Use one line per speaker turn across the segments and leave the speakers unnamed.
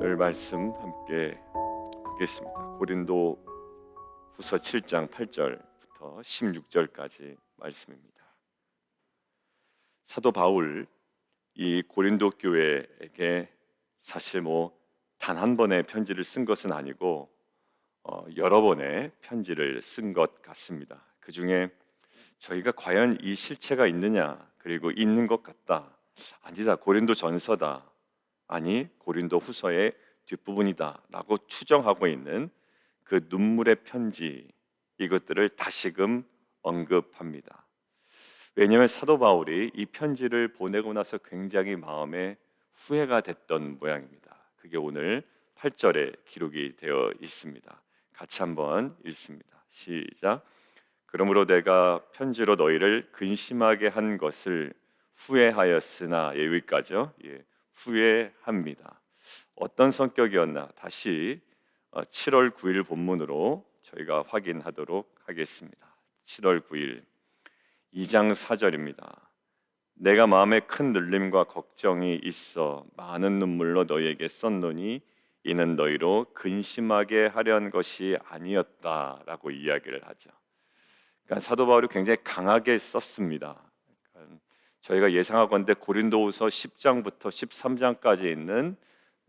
오늘 말씀 함께 보겠습니다. 고린도 후서 7장 8절부터 16절까지 말씀입니다. 사도 바울 이 고린도 교회에게 사실 단 한 번의 편지를 쓴 것은 아니고 여러 번의 편지를 쓴 것 같습니다. 그 중에 저희가 과연 이 실체가 있느냐, 그리고 있는 것 같다, 아니다, 고린도 전서다, 아니 고린도 후서의 뒷부분이다 라고 추정하고 있는 그 눈물의 편지, 이것들을 다시금 언급합니다. 왜냐하면 사도 바울이 이 편지를 보내고 나서 굉장히 마음에 후회가 됐던 모양입니다. 그게 오늘 8절에 기록이 되어 있습니다. 같이 한번 읽습니다. 시작. 그러므로 내가 편지로 너희를 근심하게 한 것을 후회하였으나, 여기까지요. 후회합니다. 어떤 성격이었나 다시 7월 9일 본문으로 저희가 확인하도록 하겠습니다. 7월 9일 2장 4절입니다. 내가 마음에 큰 눌림과 걱정이 있어 많은 눈물로 너희에게 썼노니 이는 너희로 근심하게 하려는 것이 아니었다라고 이야기를 하죠. 그러니까 사도 바울이 굉장히 강하게 썼습니다. 그러니까 저희가 예상하건대 고린도후서 10장부터 13장까지 있는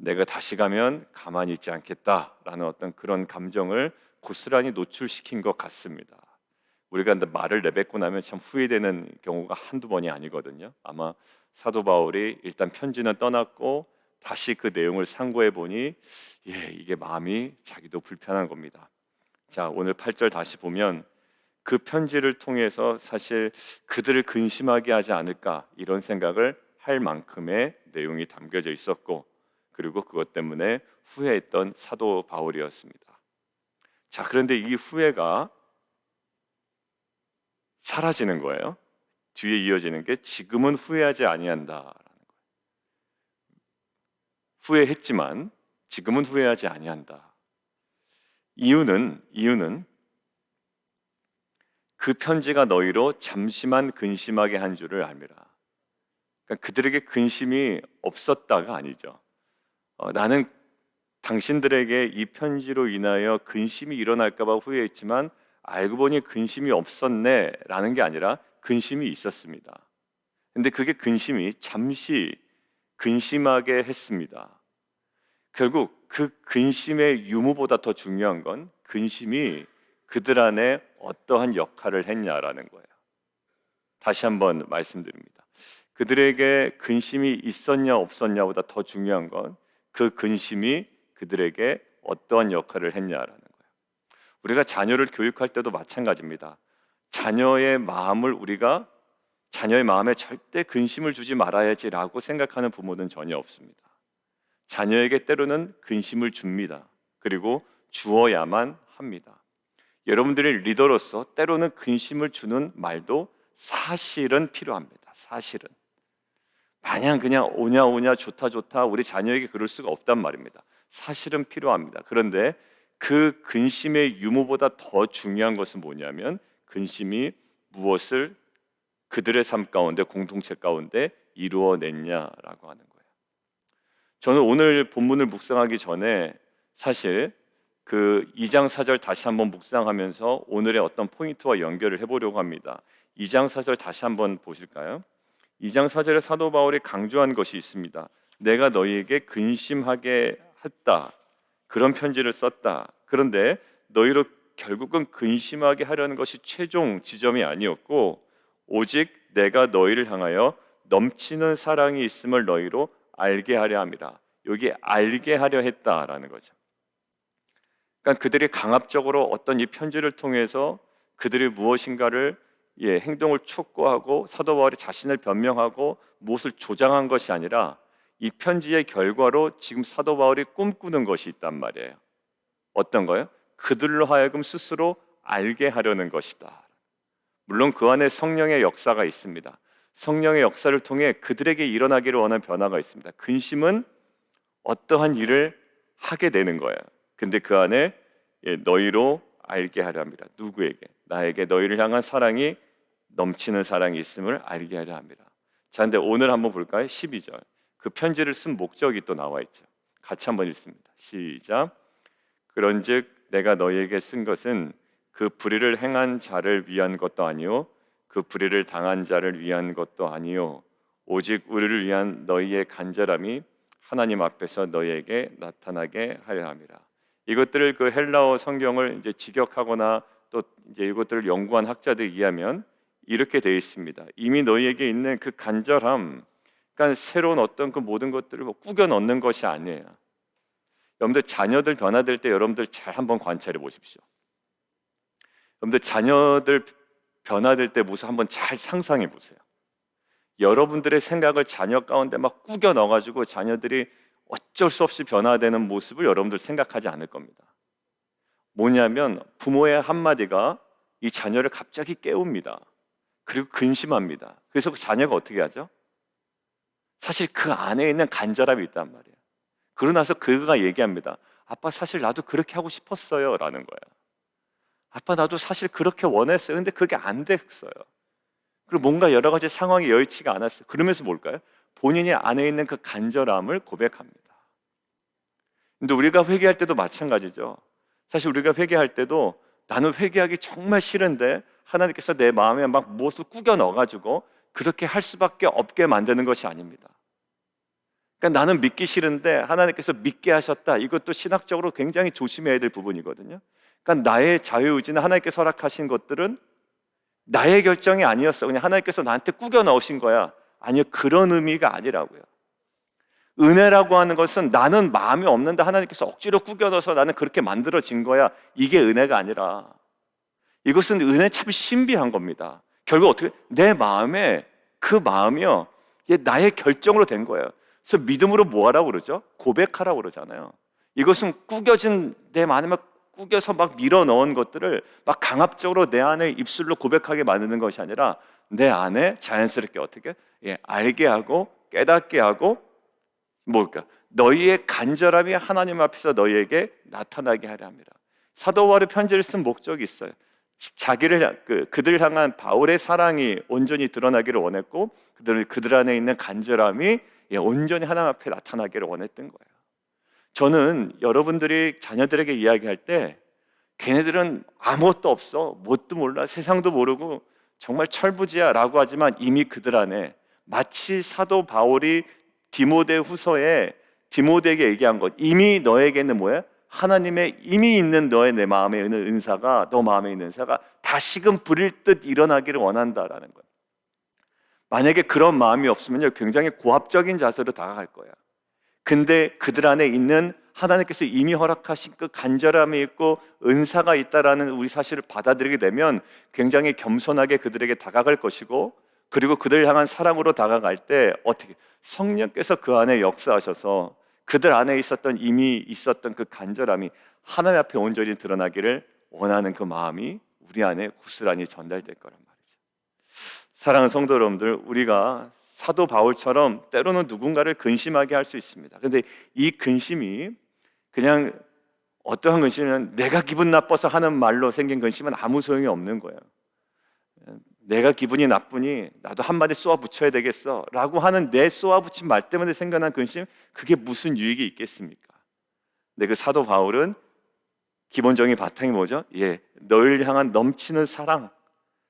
내가 다시 가면 가만히 있지 않겠다라는 어떤 그런 감정을 고스란히 노출시킨 것 같습니다. 우리가 말을 내뱉고 나면 참 후회되는 경우가 한두 번이 아니거든요. 아마 사도 바울이 일단 편지는 떠났고 다시 그 내용을 상고해 보니 이게 마음이 자기도 불편한 겁니다. 자, 오늘 8절 다시 보면 그 편지를 통해서 사실 그들을 근심하게 하지 않을까, 이런 생각을 할 만큼의 내용이 담겨져 있었고, 그리고 그것 때문에 후회했던 사도 바울이었습니다. 자, 그런데 이 후회가 사라지는 거예요. 뒤에 이어지는 게 지금은 후회하지 아니한다라는 거예요. 후회했지만 지금은 후회하지 아니한다. 이유는 그 편지가 너희로 잠시만 근심하게 한 줄을 알미라. 그러니까 그들에게 근심이 없었다가 아니죠. 나는 당신들에게 이 편지로 인하여 근심이 일어날까 봐 후회했지만 알고 보니 근심이 없었네 라는 게 아니라 근심이 있었습니다. 근데 그게 근심이 잠시 근심하게 했습니다. 결국 그 근심의 유무보다 더 중요한 건 근심이 그들 안에 어떠한 역할을 했냐라는 거예요. 다시 한번 말씀드립니다. 그들에게 근심이 있었냐 없었냐보다 더 중요한 건 그 근심이 그들에게 어떠한 역할을 했냐라는 거예요. 우리가 자녀를 교육할 때도 마찬가지입니다. 자녀의 마음에 절대 근심을 주지 말아야지라고 생각하는 부모는 전혀 없습니다. 자녀에게 때로는 근심을 줍니다. 그리고 주어야만 합니다. 여러분들이 리더로서 때로는 근심을 주는 말도 사실은 필요합니다. 사실은 마냥 그냥 오냐 좋다 우리 자녀에게 그럴 수가 없단 말입니다. 사실은 필요합니다. 그런데 그 근심의 유무보다 더 중요한 것은 뭐냐면 근심이 무엇을 그들의 삶 가운데, 공동체 가운데 이루어냈냐라고 하는 거예요. 저는 오늘 본문을 묵상하기 전에 사실 그 2장 4절 다시 한번 묵상하면서 오늘의 어떤 포인트와 연결을 해보려고 합니다. 2장 4절 다시 한번 보실까요? 2장 4절에 사도 바울이 강조한 것이 있습니다. 내가 너희에게 근심하게 했다, 그런 편지를 썼다. 그런데 너희로 결국은 근심하게 하려는 것이 최종 지점이 아니었고 오직 내가 너희를 향하여 넘치는 사랑이 있음을 너희로 알게 하려 함이라. 여기 알게 하려 했다라는 거죠. 그러니까 그들이 강압적으로 어떤 이 편지를 통해서 그들이 무엇인가를 행동을 촉구하고 사도 바울이 자신을 변명하고 무엇을 조장한 것이 아니라 이 편지의 결과로 지금 사도 바울이 꿈꾸는 것이 있단 말이에요. 어떤 거예요? 그들로 하여금 스스로 알게 하려는 것이다. 물론 그 안에 성령의 역사가 있습니다. 성령의 역사를 통해 그들에게 일어나기를 원하는 변화가 있습니다. 근심은 어떠한 일을 하게 되는 거예요. 근데 그 안에 너희로 알게 하려 합니다. 누구에게? 나에게 너희를 향한 사랑이 넘치는 사랑이 있음을 알게 하려 합니다. 자, 근데 오늘 한번 볼까요? 12절. 그 편지를 쓴 목적이 또 나와 있죠. 같이 한번 읽습니다. 시작. 그런즉 내가 너희에게 쓴 것은 그 불의를 행한 자를 위한 것도 아니요 그 불의를 당한 자를 위한 것도 아니요 오직 우리를 위한 너희의 간절함이 하나님 앞에서 너희에게 나타나게 하려 함이라. 이것들을 그 헬라어 성경을 이제 직역하거나 또 이제 이것들을 연구한 학자들에 의하면 이렇게 되어 있습니다. 이미 너희에게 있는 그 간절함, 그러니까 새로운 어떤 그 모든 것들을 뭐 꾸겨 넣는 것이 아니에요. 여러분들 자녀들 변화될 때 여러분들 잘 한번 관찰해 보십시오. 여러분들 자녀들 변화될 때 모습 한번 잘 상상해 보세요. 여러분들의 생각을 자녀 가운데 막 꾸겨 넣어가지고 자녀들이 어쩔 수 없이 변화되는 모습을 여러분들 생각하지 않을 겁니다. 뭐냐면 부모의 한마디가 이 자녀를 갑자기 깨웁니다. 그리고 근심합니다. 그래서 그 자녀가 어떻게 하죠? 사실 그 안에 있는 간절함이 있단 말이에요. 그러고 나서 그가 얘기합니다. 아빠 사실 나도 그렇게 하고 싶었어요 라는 거예요. 아빠 나도 사실 그렇게 원했어요. 근데 그게 안 됐어요. 그리고 뭔가 여러 가지 상황이 여의치가 않았어요. 그러면서 뭘까요? 본인이 안에 있는 그 간절함을 고백합니다. 근데 우리가 회개할 때도 마찬가지죠. 사실 우리가 회개할 때도 나는 회개하기 정말 싫은데 하나님께서 내 마음에 막 무엇을 꾸겨 넣어가지고 그렇게 할 수밖에 없게 만드는 것이 아닙니다. 그러니까 나는 믿기 싫은데 하나님께서 믿게 하셨다. 이것도 신학적으로 굉장히 조심해야 될 부분이거든요. 그러니까 나의 자유의지는 하나님께서 허락하신 것들은 나의 결정이 아니었어. 그냥 하나님께서 나한테 꾸겨 넣으신 거야. 아니요, 그런 의미가 아니라고요. 은혜라고 하는 것은 나는 마음이 없는데 하나님께서 억지로 꾸겨 넣어서 나는 그렇게 만들어진 거야. 이게 은혜가 아니라 이것은 은혜 참 신비한 겁니다. 결국 어떻게 내 마음에 그 마음이요, 이게 나의 결정으로 된 거예요. 그래서 믿음으로 뭐 하라고 그러죠? 고백하라고 그러잖아요. 이것은 꾸겨진 내 마음에 꾸겨서 막 밀어 넣은 것들을 막 강압적으로 내 안에 입술로 고백하게 만드는 것이 아니라 내 안에 자연스럽게 어떻게 알게 하고 깨닫게 하고 뭘까? 너희의 간절함이 하나님 앞에서 너희에게 나타나게 하려 합니다. 사도 바울이 편지를 쓴 목적이 있어요. 그들 향한 바울의 사랑이 온전히 드러나기를 원했고 그들 안에 있는 간절함이 온전히 하나님 앞에 나타나기를 원했던 거예요. 저는 여러분들이 자녀들에게 이야기할 때 걔네들은 아무것도 없어, 뭣도 몰라, 세상도 모르고 정말 철부지야 라고 하지만 이미 그들 안에 마치 사도 바울이 디모데후서에 디모데에게 얘기한 것, 이미 너에게는 뭐야? 하나님의 이미 있는 너의 내 마음에 있는 은사가, 너 마음에 있는 은사가 다시금 불일 듯 일어나기를 원한다라는 거예요. 만약에 그런 마음이 없으면요, 굉장히 고압적인 자세로 다가갈 거예요. 근데 그들 안에 있는 하나님께서 이미 허락하신 그 간절함이 있고 은사가 있다라는 우리 사실을 받아들이게 되면 굉장히 겸손하게 그들에게 다가갈 것이고, 그리고 그들 향한 사랑으로 다가갈 때 어떻게 성령께서 그 안에 역사하셔서 그들 안에 이미 있었던 그 간절함이 하나님 앞에 온전히 드러나기를 원하는 그 마음이 우리 안에 고스란히 전달될 거란 말이죠. 사랑하는 성도 여러분들, 우리가 사도 바울처럼 때로는 누군가를 근심하게 할 수 있습니다. 근데 이 근심이 그냥 어떠한 근심이면 내가 기분 나빠서 하는 말로 생긴 근심은 아무 소용이 없는 거예요. 내가 기분이 나쁘니 나도 한마디 쏘아 붙여야 되겠어 라고 하는 내 쏘아 붙인 말 때문에 생겨난 근심, 그게 무슨 유익이 있겠습니까? 근데 그 사도 바울은 기본적인 바탕이 뭐죠? 너를 향한 넘치는 사랑,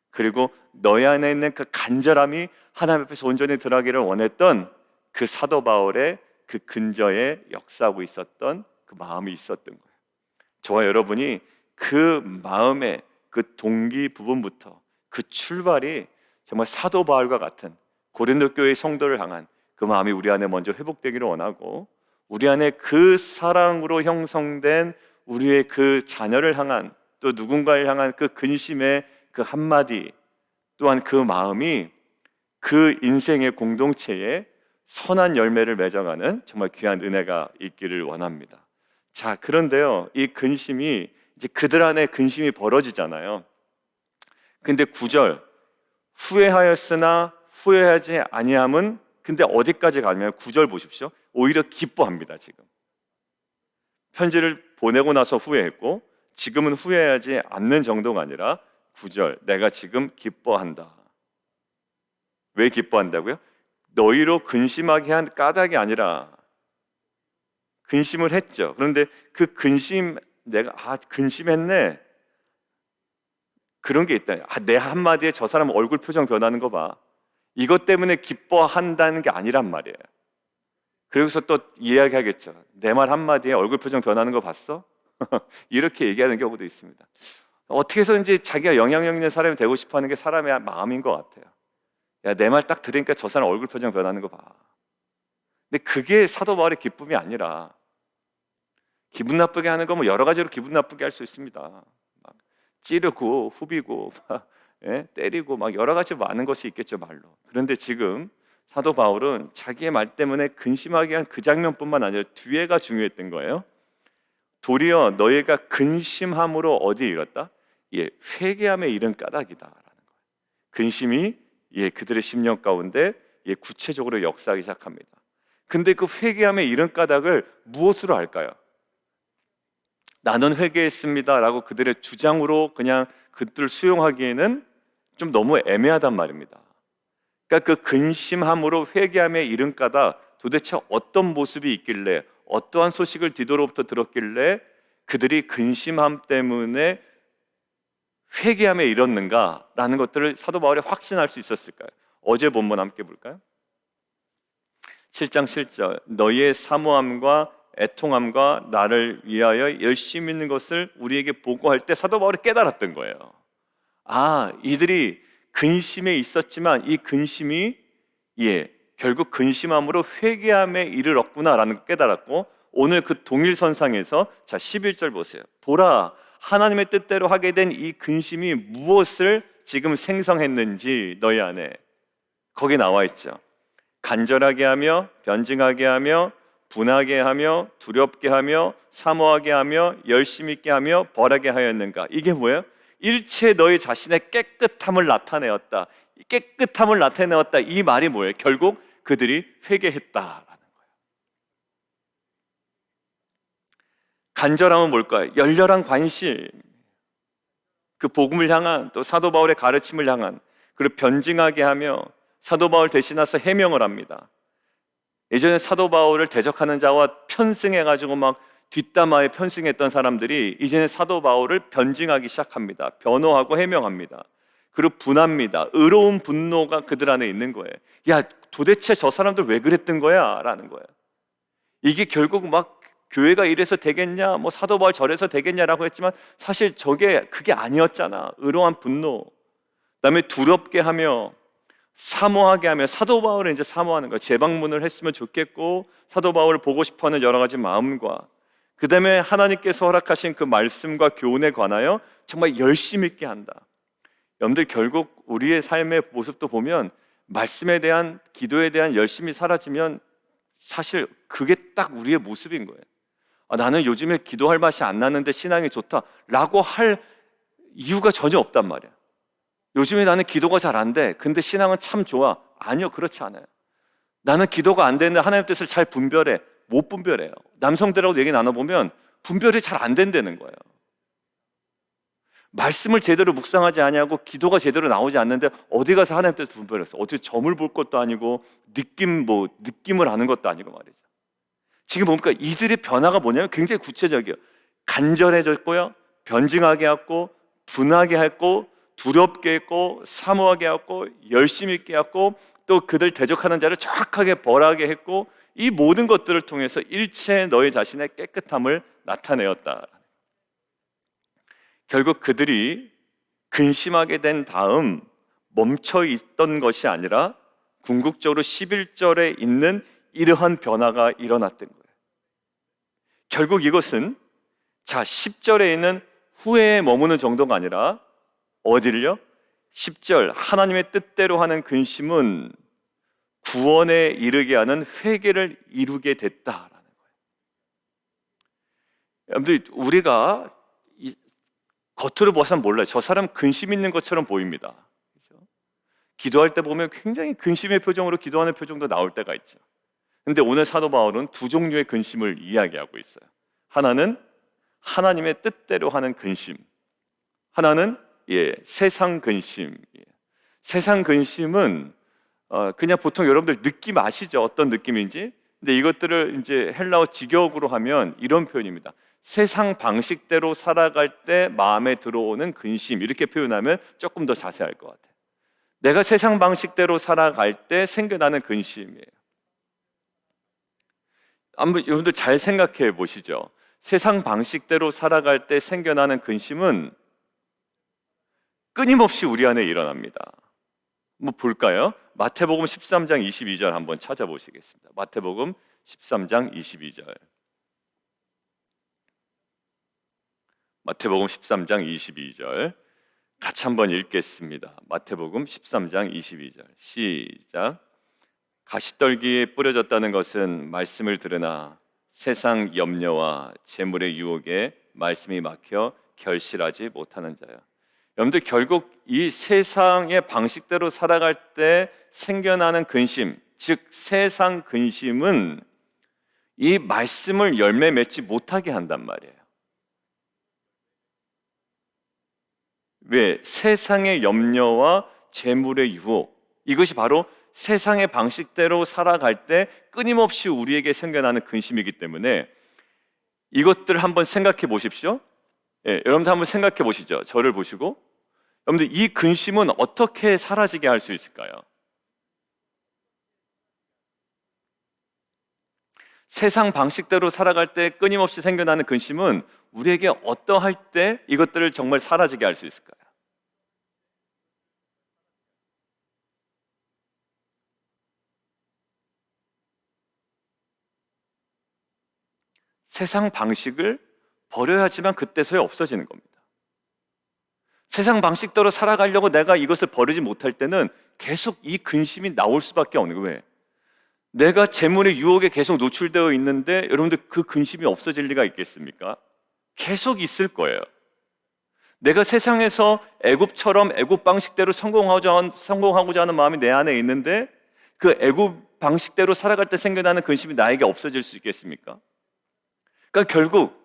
그리고 너희 안에 있는 그 간절함이 하나님 앞에서 온전히 드러나기를 원했던 그 사도 바울의 그 근저에 역사하고 있었던 그 마음이 있었던 거예요. 저와 여러분이 그 마음의 그 동기 부분부터 그 출발이 정말 사도 바울과 같은 고린도 교회의 성도를 향한 그 마음이 우리 안에 먼저 회복되기를 원하고, 우리 안에 그 사랑으로 형성된 우리의 그 자녀를 향한, 또 누군가를 향한 그 근심의 그 한마디, 또한 그 마음이 그 인생의 공동체에 선한 열매를 맺어가는 정말 귀한 은혜가 있기를 원합니다. 자, 그런데요, 이 근심이 이제 그들 안에 근심이 벌어지잖아요. 근데 9절, 후회하였으나 후회하지 아니함은, 근데 어디까지 가면 9절 보십시오. 오히려 기뻐합니다. 지금 편지를 보내고 나서 후회했고 지금은 후회하지 않는 정도가 아니라 9절, 내가 지금 기뻐한다. 왜 기뻐한다고요? 너희로 근심하게 한 까닭이 아니라 근심을 했죠. 그런데 그 근심, 내가 근심했네, 그런 게 있다. 내 한마디에 저 사람 얼굴 표정 변하는 거 봐. 이것 때문에 기뻐한다는 게 아니란 말이에요. 그러고서 또 이야기하겠죠. 내 말 한마디에 얼굴 표정 변하는 거 봤어? 이렇게 얘기하는 경우도 있습니다. 어떻게 해서든지 자기가 영향력 있는 사람이 되고 싶어 하는 게 사람의 마음인 것 같아요. 야, 내 말 딱 들으니까 저 사람 얼굴 표정 변하는 거 봐. 근데 그게 사도 바울의 기쁨이 아니라, 기분 나쁘게 하는 거 뭐 여러 가지로 기분 나쁘게 할 수 있습니다. 막 찌르고 후비고 막, 때리고 막 여러 가지 많은 것이 있겠죠, 말로. 그런데 지금 사도 바울은 자기의 말 때문에 근심하게 한 그 장면뿐만 아니라 뒤에가 중요했던 거예요. 도리어 너희가 근심함으로 어디에 이뤘다? 회개함에 이른 까닭이다라는 거예요. 근심이 그들의 심령 가운데 구체적으로 역사하기 시작합니다. 근데 그 회개함에 이른 까닭을 무엇으로 할까요? 나는 회개했습니다라고 그들의 주장으로 그냥 그들을 수용하기에는 좀 너무 애매하단 말입니다. 그러니까 그 근심함으로 회개함에 이른 까닭, 도대체 어떤 모습이 있길래, 어떠한 소식을 디도로부터 들었길래 그들이 근심함 때문에 회개함에 이뤘는가라는 것들을 사도 바울이 확신할 수 있었을까요? 어제 본문 함께 볼까요? 7장 7절, 너희의 사모함과 애통함과 나를 위하여 열심히 있는 것을 우리에게 보고할 때 사도 바울이 깨달았던 거예요. 이들이 근심에 있었지만 이 근심이 결국 근심함으로 회개함에 이르렀구나라는 걸 깨달았고, 오늘 그 동일선상에서 11절 보세요. 보라, 하나님의 뜻대로 하게 된 이 근심이 무엇을 지금 생성했는지 너희 안에, 거기 나와 있죠. 간절하게 하며 변증하게 하며 분하게 하며 두렵게 하며 사모하게 하며 열심 있게 하며 벌하게 하였는가. 이게 뭐예요? 일체 너희 자신의 깨끗함을 나타내었다. 깨끗함을 나타내었다. 이 말이 뭐예요? 결국 그들이 회개했다라는 거예요. 간절함은 뭘까요? 열렬한 관심, 그 복음을 향한, 또 사도 바울의 가르침을 향한, 그리고 변증하게 하며 사도 바울 대신해서 해명을 합니다. 예전에 사도 바울을 대적하는 자와 편승해가지고 막 뒷담화에 편승했던 사람들이 이제는 사도 바울을 변증하기 시작합니다. 변호하고 해명합니다. 그리고 분합니다. 의로운 분노가 그들 안에 있는 거예요. 야, 도대체 저 사람들 왜 그랬던 거야? 라는 거예요. 이게 결국 막 교회가 이래서 되겠냐, 뭐 사도 바울 저래서 되겠냐라고 했지만 사실 그게 아니었잖아. 의로운 분노. 그다음에 두렵게 하며 사모하게 하며, 사도 바울을 이제 사모하는 거예요. 재방문을 했으면 좋겠고 사도 바울을 보고 싶어하는 여러 가지 마음과, 그 다음에 하나님께서 허락하신 그 말씀과 교훈에 관하여 정말 열심히 있게 한다. 여러분들, 결국 우리의 삶의 모습도 보면 말씀에 대한, 기도에 대한 열심이 사라지면 사실 그게 딱 우리의 모습인 거예요. 나는 요즘에 기도할 맛이 안 나는데 신앙이 좋다라고 할 이유가 전혀 없단 말이야. 요즘에 나는 기도가 잘 안 돼. 근데 신앙은 참 좋아. 아니요, 그렇지 않아요. 나는 기도가 안 되는데 하나님 뜻을 잘 분별해. 못 분별해요. 남성들하고 얘기 나눠보면 분별이 잘 안 된다는 거예요. 말씀을 제대로 묵상하지 아니하고 기도가 제대로 나오지 않는데 어디 가서 하나님 뜻을 분별했어? 어떻게 점을 볼 것도 아니고 느낌을 아는 것도 아니고 말이죠. 지금 보니까 이들의 변화가 뭐냐면 굉장히 구체적이에요. 간절해졌고요, 변증하게 했고, 분하게 했고, 두렵게 했고, 사모하게 했고, 열심히 있게 했고, 또 그들 대적하는 자를 정확하게 벌하게 했고, 이 모든 것들을 통해서 일체 너희 자신의 깨끗함을 나타내었다. 결국 그들이 근심하게 된 다음 멈춰 있던 것이 아니라 궁극적으로 11절에 있는 이러한 변화가 일어났던 거예요. 결국 이것은 10절에 있는 후회에 머무는 정도가 아니라 어디를요? 10절, 하나님의 뜻대로 하는 근심은 구원에 이르게 하는 회개를 이루게 됐다라는 거예요. 여러분들, 우리가 겉으로 봐서는 몰라요. 저 사람 근심 있는 것처럼 보입니다. 그렇죠? 기도할 때 보면 굉장히 근심의 표정으로 기도하는 표정도 나올 때가 있죠. 근데 오늘 사도 바울은 두 종류의 근심을 이야기하고 있어요. 하나는 하나님의 뜻대로 하는 근심, 하나는 세상 근심. 세상 근심은 그냥 보통 여러분들 느낌 아시죠? 어떤 느낌인지? 근데 이것들을 이제 헬라어 직역으로 하면 이런 표현입니다. 세상 방식대로 살아갈 때 마음에 들어오는 근심, 이렇게 표현하면 조금 더 자세할 것 같아요. 내가 세상 방식대로 살아갈 때 생겨나는 근심이에요. 한번 여러분들 잘 생각해 보시죠. 세상 방식대로 살아갈 때 생겨나는 근심은 끊임없이 우리 안에 일어납니다. 한번 볼까요? 마태복음 13장 22절 한번 찾아보시겠습니다. 마태복음 13장 22절. 마태복음 13장 22절 같이 한번 읽겠습니다. 마태복음 13장 22절 시작. 가시떨기에 뿌려졌다는 것은 말씀을 들으나 세상 염려와 재물의 유혹에 말씀이 막혀 결실하지 못하는 자야. 여러분들 결국 이 세상의 방식대로 살아갈 때 생겨나는 근심, 즉 세상 근심은 이 말씀을 열매 맺지 못하게 한단 말이에요. 왜? 세상의 염려와 재물의 유혹, 이것이 바로 세상의 방식대로 살아갈 때 끊임없이 우리에게 생겨나는 근심이기 때문에 이것들을 한번 생각해 보십시오. 여러분들 한번 생각해 보시죠. 저를 보시고, 여러분들 이 근심은 어떻게 사라지게 할 수 있을까요? 세상 방식대로 살아갈 때 끊임없이 생겨나는 근심은 우리에게 어떠할 때 이것들을 정말 사라지게 할 수 있을까요? 세상 방식을 버려야지만 그때서야 없어지는 겁니다. 세상 방식대로 살아가려고 내가 이것을 버리지 못할 때는 계속 이 근심이 나올 수밖에 없는 거예요. 왜? 내가 재물의 유혹에 계속 노출되어 있는데 여러분들 그 근심이 없어질 리가 있겠습니까? 계속 있을 거예요. 내가 세상에서 애굽처럼 애굽 방식대로 성공하고자 하는 마음이 내 안에 있는데 그 애굽 방식대로 살아갈 때 생겨나는 근심이 나에게 없어질 수 있겠습니까? 그러니까 결국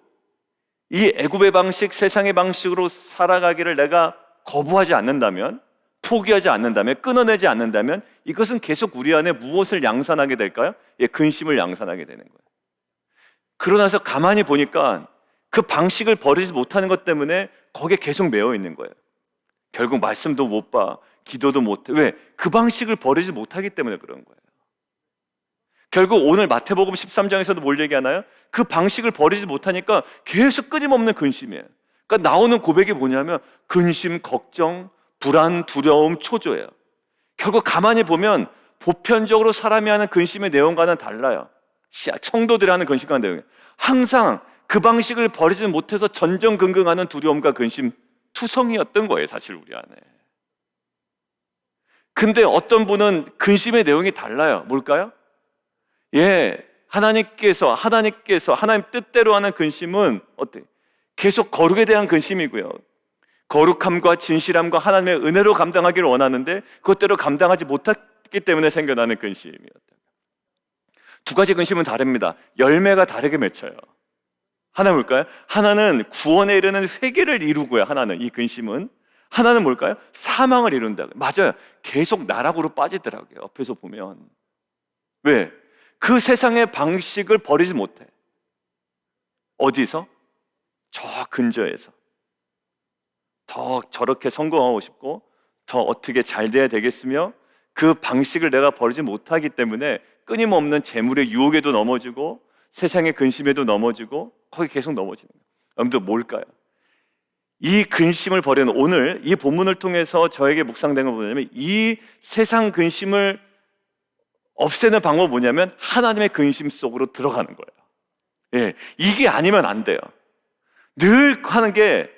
이 애굽의 방식, 세상의 방식으로 살아가기를 내가 거부하지 않는다면, 포기하지 않는다면, 끊어내지 않는다면 이것은 계속 우리 안에 무엇을 양산하게 될까요? 근심을 양산하게 되는 거예요. 그러나서 가만히 보니까 그 방식을 버리지 못하는 것 때문에 거기에 계속 매여 있는 거예요. 결국 말씀도 못 봐, 기도도 못 해. 왜? 그 방식을 버리지 못하기 때문에 그런 거예요. 결국 오늘 마태복음 13장에서도 뭘 얘기하나요? 그 방식을 버리지 못하니까 계속 끊임없는 근심이에요. 그러니까 나오는 고백이 뭐냐면 근심, 걱정, 불안, 두려움, 초조예요. 결국 가만히 보면 보편적으로 사람이 하는 근심의 내용과는 달라요. 청도들이 하는 근심과는 내용이에요. 항상 그 방식을 버리지 못해서 전전긍긍하는 두려움과 근심 투성이었던 거예요, 사실 우리 안에. 근데 어떤 분은 근심의 내용이 달라요. 뭘까요? 하나님께서 하나님 뜻대로 하는 근심은 어때요? 계속 거룩에 대한 근심이고요. 거룩함과 진실함과 하나님의 은혜로 감당하기를 원하는데 그것대로 감당하지 못했기 때문에 생겨나는 근심이었다. 두 가지 근심은 다릅니다. 열매가 다르게 맺혀요. 하나는 뭘까요? 하나는 구원에 이르는 회개를 이루고요. 하나는 이 근심은 하나는 뭘까요? 사망을 이룬다. 맞아요. 계속 나락으로 빠지더라고요. 옆에서 보면. 왜? 그 세상의 방식을 버리지 못해. 어디서? 저 근처에서. 더 저렇게 성공하고 싶고 더 어떻게 잘 돼야 되겠으며 그 방식을 내가 버리지 못하기 때문에 끊임없는 재물의 유혹에도 넘어지고 세상의 근심에도 넘어지고 거기 계속 넘어지는 거예요. 여러분들 뭘까요? 이 근심을 버리는, 오늘 이 본문을 통해서 저에게 묵상된 건 뭐냐면 이 세상 근심을 없애는 방법은 뭐냐면 하나님의 근심 속으로 들어가는 거예요. 이게 아니면 안 돼요. 늘 하는 게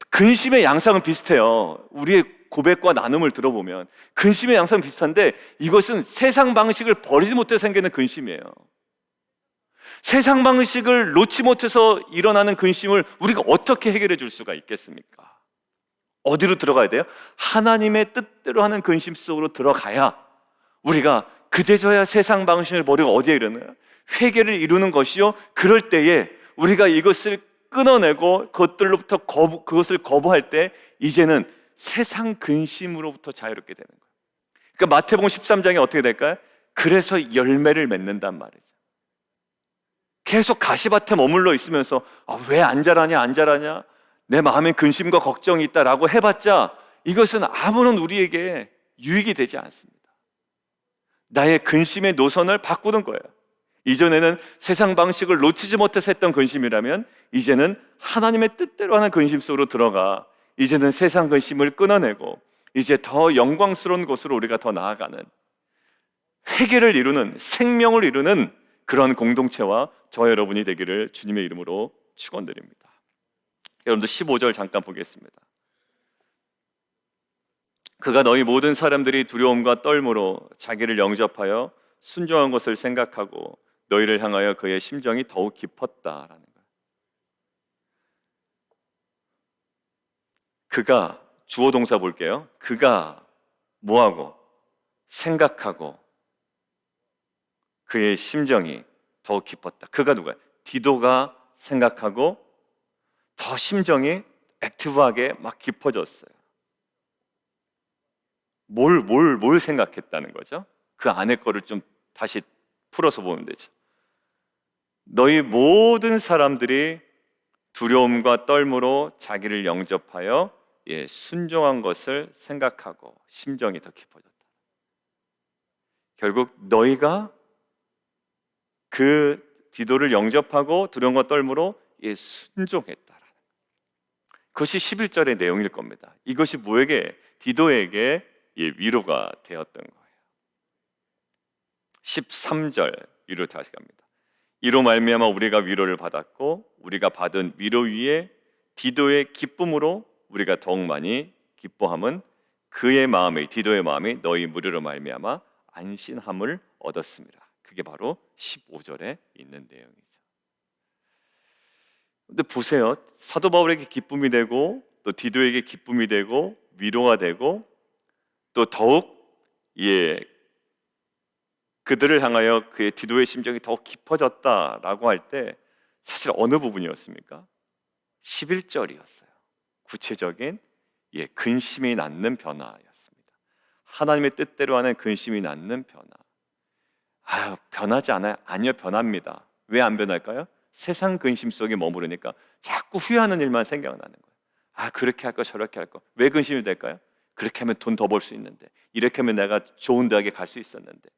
근심의 양상은 비슷해요. 우리의 고백과 나눔을 들어보면 근심의 양상은 비슷한데 이것은 세상 방식을 버리지 못해 생기는 근심이에요. 세상 방식을 놓지 못해서 일어나는 근심을 우리가 어떻게 해결해 줄 수가 있겠습니까? 어디로 들어가야 돼요? 하나님의 뜻대로 하는 근심 속으로 들어가야 우리가 그제서야 세상 방식을 버리고 어디에 이르나요? 회개를 이루는 것이요. 그럴 때에 우리가 이것을 끊어내고 그것을 거부할 때 이제는 세상 근심으로부터 자유롭게 되는 거예요. 그러니까 마태복음 13장에 어떻게 될까요? 그래서 열매를 맺는단 말이죠. 계속 가시밭에 머물러 있으면서 왜 안 자라냐 안 자라냐, 내 마음에 근심과 걱정이 있다라고 해봤자 이것은 아무런 우리에게 유익이 되지 않습니다. 나의 근심의 노선을 바꾸는 거예요. 이전에는 세상 방식을 놓치지 못해서 했던 근심이라면 이제는 하나님의 뜻대로 하는 근심 속으로 들어가, 이제는 세상 근심을 끊어내고 이제 더 영광스러운 곳으로 우리가 더 나아가는, 회개를 이루는, 생명을 이루는 그런 공동체와 저 여러분이 되기를 주님의 이름으로 축원드립니다. 여러분들 15절 잠깐 보겠습니다. 그가 너희 모든 사람들이 두려움과 떨므로 자기를 영접하여 순종한 것을 생각하고 너희를 향하여 그의 심정이 더욱 깊었다라는 거예요. 그가, 주어 동사 볼게요. 그가 뭐하고? 생각하고 그의 심정이 더욱 깊었다. 그가 누구야? 디도가 생각하고 더 심정이 액티브하게 막 깊어졌어요. 뭘 생각했다는 거죠? 그 안에 거를 좀 다시 풀어서 보면 되죠. 너희 모든 사람들이 두려움과 떨므로 자기를 영접하여 순종한 것을 생각하고 심정이 더 깊어졌다. 결국 너희가 그 디도를 영접하고 두려움과 떨므로 순종했다라는, 그것이 11절의 내용일 겁니다. 이것이 뭐에게? 디도에게 위로가 되었던 거예요. 13절 위로 다시 갑니다. 이로 말미암아 우리가 위로를 받았고 우리가 받은 위로 위에 디도의 기쁨으로 우리가 더욱 많이 기뻐함은 그의 마음이, 디도의 마음이 너희 무리로 말미암아 안신함을 얻었습니다. 그게 바로 15절에 있는 내용이죠. 근데 보세요. 사도 바울에게 기쁨이 되고 또 디도에게 기쁨이 되고 위로가 되고 또 더욱 그들을 향하여 그의 디도의 심정이 더욱 깊어졌다라고 할 때 사실 어느 부분이었습니까? 11절이었어요. 구체적인 근심이 낳는 변화였습니다. 하나님의 뜻대로 하는 근심이 낳는 변화. 변하지 않아요? 아니요, 변합니다. 왜 안 변할까요? 세상 근심 속에 머무르니까 자꾸 후회하는 일만 생각나는 거예요. 그렇게 할 거 저렇게 할 거. 왜 근심이 될까요? 그렇게 하면 돈 더 벌 수 있는데, 이렇게 하면 내가 좋은 대학에 갈 수 있었는데.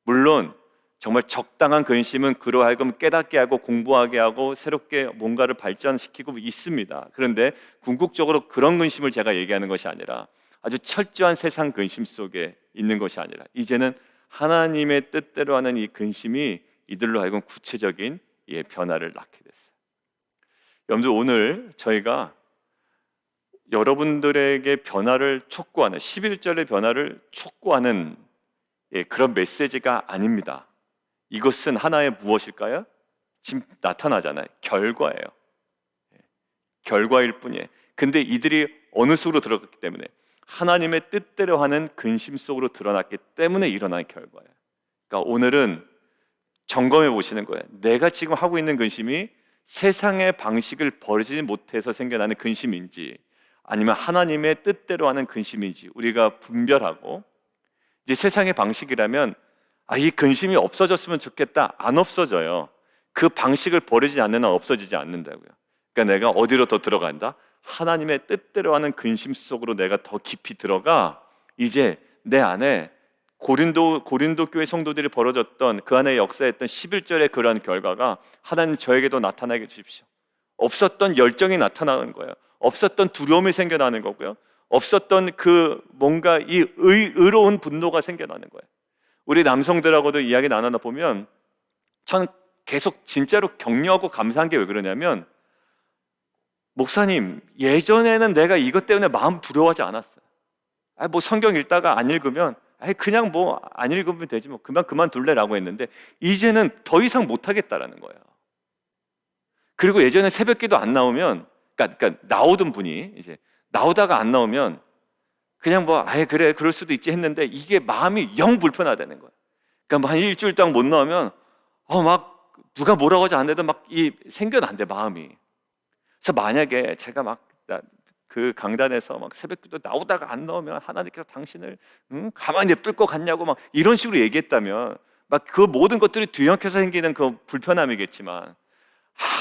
물론 정말 적당한 근심은 그로 하여금 깨닫게 하고 공부하게 하고 새롭게 뭔가를 발전시키고 있습니다. 그런데 궁극적으로 그런 근심을 제가 얘기하는 것이 아니라 아주 철저한 세상 근심 속에 있는 것이 아니라 이제는 하나님의 뜻대로 하는 이 근심이 이들로 하여금 구체적인 변화를 낳게 됐어요. 여러분들, 오늘 저희가 여러분들에게 변화를 촉구하는, 11절의 변화를 촉구하는 그런 메시지가 아닙니다. 이것은 하나의 무엇일까요? 지금 나타나잖아요. 결과예요. 결과일 뿐이에요. 근데 이들이 어느 속으로 들어갔기 때문에, 하나님의 뜻대로 하는 근심 속으로 드러났기 때문에 일어난 결과예요. 그러니까 오늘은 점검해 보시는 거예요. 내가 지금 하고 있는 근심이 세상의 방식을 버리지 못해서 생겨나는 근심인지 아니면 하나님의 뜻대로 하는 근심인지 우리가 분별하고, 이제 세상의 방식이라면 이 근심이 없어졌으면 좋겠다. 안 없어져요. 그 방식을 버리지 않는 한 없어지지 않는다고요. 그러니까 내가 어디로 더 들어간다? 하나님의 뜻대로 하는 근심 속으로 내가 더 깊이 들어가, 이제 내 안에 고린도 교회 성도들이 벌어졌던 그 안에 역사했던 11절의 그러한 결과가 하나님 저에게도 나타나게 주십시오. 없었던 열정이 나타나는 거예요. 없었던 두려움이 생겨나는 거고요. 없었던 그 뭔가 이 의로운 분노가 생겨나는 거예요. 우리 남성들하고도 이야기 나누다 보면 저는 계속 진짜로 격려하고 감사한 게 왜 그러냐면, 목사님, 예전에는 내가 이것 때문에 마음 두려워하지 않았어요. 뭐 성경 읽다가 안 읽으면 그냥 뭐 안 읽으면 되지, 뭐 그만둘래라고 했는데 이제는 더 이상 못하겠다라는 거예요. 그리고 예전에 새벽기도 안 나오면, 그러니까 나오던 분이 이제 나오다가 안 나오면 그냥 뭐 그래 그럴 수도 있지 했는데 이게 마음이 영 불편하다는 거예요. 그러니까 뭐 한 일주일 동안 못 나오면 막 누가 뭐라고 하지 않아도 막 생겨난대, 마음이. 그래서 만약에 제가 막 그 강단에서 막 새벽기도 나오다가 안 나오면 하나님께서 당신을 가만히 냅둘 것 같냐고 막 이런 식으로 얘기했다면 막 그 모든 것들이 뒤엉켜서 생기는 그 불편함이겠지만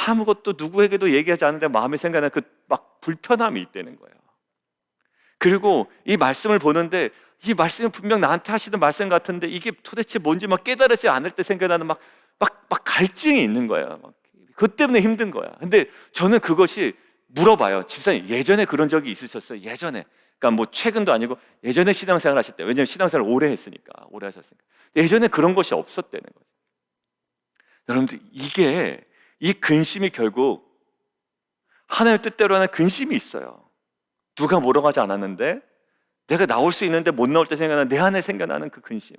아무것도 누구에게도 얘기하지 않는데 마음에 생각나는 그 막 불편함이 있다는 거예요. 그리고 이 말씀을 보는데 이 말씀이 분명 나한테 하시던 말씀 같은데 이게 도대체 뭔지 막 깨달지 않을 때 생겨나는 막 갈증이 있는 거예요. 그것 때문에 힘든 거야. 근데 저는 그것이 물어봐요. 집사님, 예전에 그런 적이 있으셨어요? 예전에. 그러니까 뭐 최근도 아니고 예전에 신앙생활 하실 때. 왜냐하면 신앙생활 오래 했으니까. 오래 하셨으니까. 예전에 그런 것이 없었다는 거죠. 여러분들, 이 근심이 결국 하나님의 뜻대로 하는 근심이 있어요. 누가 뭐라고 하지 않았는데 내가 나올 수 있는데 못 나올 때 생각나는 내 안에 생겨나는 그 근심.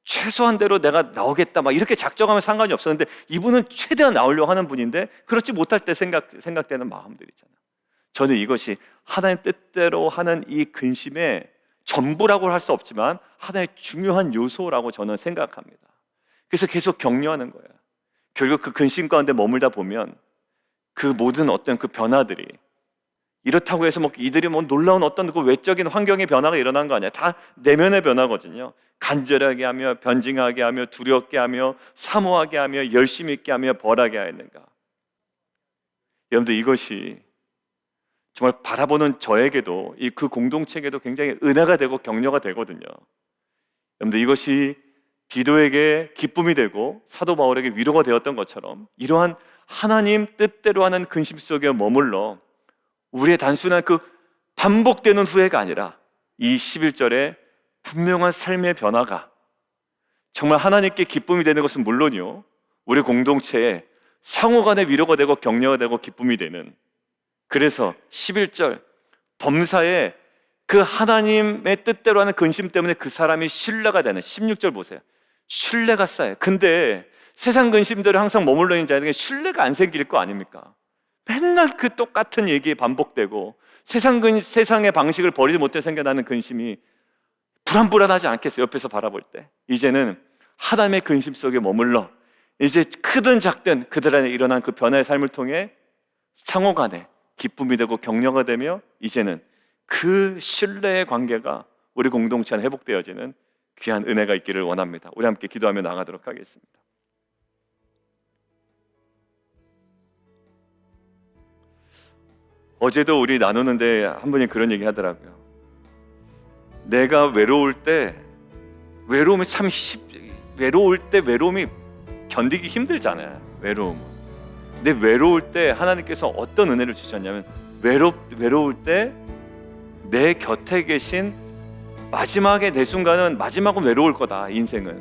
최소한대로 내가 나오겠다 막 이렇게 작정하면 상관이 없었는데 이분은 최대한 나오려고 하는 분인데 그렇지 못할 때 생각되는 마음들 있잖아요. 저는 이것이 하나님 뜻대로 하는 이 근심의 전부라고 할 수 없지만 하나의 중요한 요소라고 저는 생각합니다. 그래서 계속 격려하는 거예요. 결국 그 근심 가운데 머물다 보면 그 모든 어떤 그 변화들이, 이렇다고 해서 뭐 이들이 뭐 놀라운 어떤 그 외적인 환경의 변화가 일어난 거 아니야. 다 내면의 변화거든요. 간절하게 하며, 변증하게 하며, 두렵게 하며, 사모하게 하며, 열심히 있게 하며, 벌하게 하였는가. 여러분들, 이것이 정말 바라보는 저에게도 그 공동체에게도 굉장히 은혜가 되고 격려가 되거든요. 여러분들, 이것이 디도에게 기쁨이 되고 사도 바울에게 위로가 되었던 것처럼 이러한 하나님 뜻대로 하는 근심 속에 머물러 우리의 단순한 그 반복되는 후회가 아니라 이 11절에 분명한 삶의 변화가 정말 하나님께 기쁨이 되는 것은 물론이요, 우리 공동체에 상호간의 위로가 되고 격려가 되고 기쁨이 되는, 그래서 11절 범사에 그 하나님의 뜻대로 하는 근심 때문에 그 사람이 신뢰가 되는, 16절 보세요. 신뢰가 쌓여요. 근데 세상 근심들을 항상 머물러 있는 자에게 신뢰가 안 생길 거 아닙니까? 맨날 그 똑같은 얘기 반복되고 세상의 방식을 버리지 못해 생겨나는 근심이 불안하지 않겠어요? 옆에서 바라볼 때 이제는 하나님의 근심 속에 머물러 이제 크든 작든 그들 안에 일어난 그 변화의 삶을 통해 상호간에 기쁨이 되고 격려가 되며 이제는 그 신뢰의 관계가 우리 공동체 안에 회복되어지는 귀한 은혜가 있기를 원합니다. 우리 함께 기도하며 나가도록 하겠습니다. 어제도 우리 나누는데 한 분이 그런 얘기 하더라고요. 내가 외로울 때 외로움이 외로움이 견디기 힘들잖아요. 외로움은. 근데 외로울 때 하나님께서 어떤 은혜를 주셨냐면 외로울 때 내 곁에 계신 마지막에 내 순간은 마지막은 외로울 거다. 인생은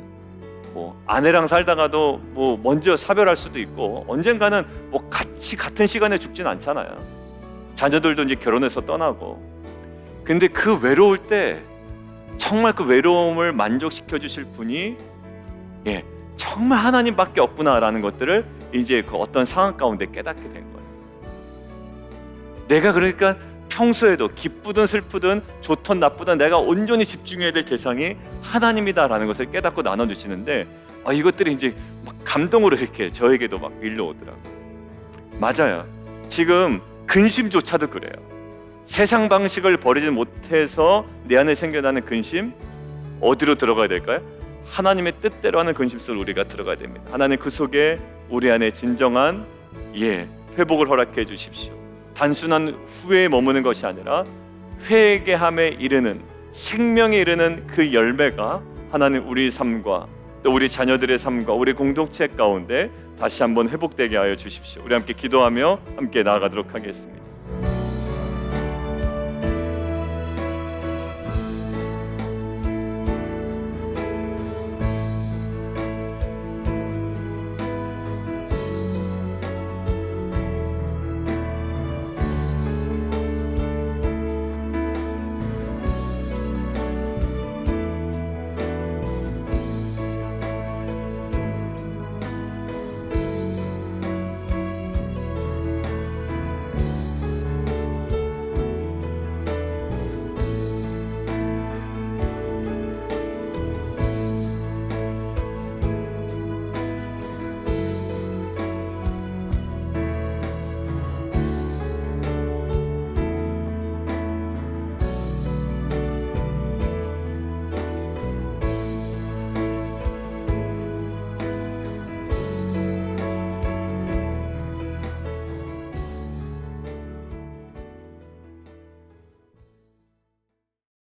뭐 아내랑 살다가도 뭐 먼저 사별할 수도 있고 언젠가는 뭐 같은 시간에 죽진 않잖아요. 자녀들도 이제 결혼해서 떠나고. 근데 그 외로울 때 정말 그 외로움을 만족시켜 주실 분이 정말 하나님밖에 없구나라는 것들을 이제 그 어떤 상황 가운데 깨닫게 된 거예요. 내가 그러니까 평소에도 기쁘든 슬프든 좋든 나쁘든 내가 온전히 집중해야 될 대상이 하나님이다라는 것을 깨닫고 나눠주시는데 이것들이 이제 막 감동으로 이렇게 저에게도 막 밀려오더라고요. 맞아요. 지금 근심조차도 그래요. 세상 방식을 버리지 못해서 내 안에 생겨나는 근심, 어디로 들어가야 될까요? 하나님의 뜻대로 하는 근심 속으로 우리가 들어가야 됩니다. 하나님 그 속에 우리 안에 진정한 회복을 허락해 주십시오. 단순한 후회에 머무는 것이 아니라 회개함에 이르는, 생명에 이르는 그 열매가 하나님 우리 삶과 또 우리 자녀들의 삶과 우리 공동체 가운데 다시 한번 회복되게 하여 주십시오. 우리 함께 기도하며 함께 나아가도록 하겠습니다.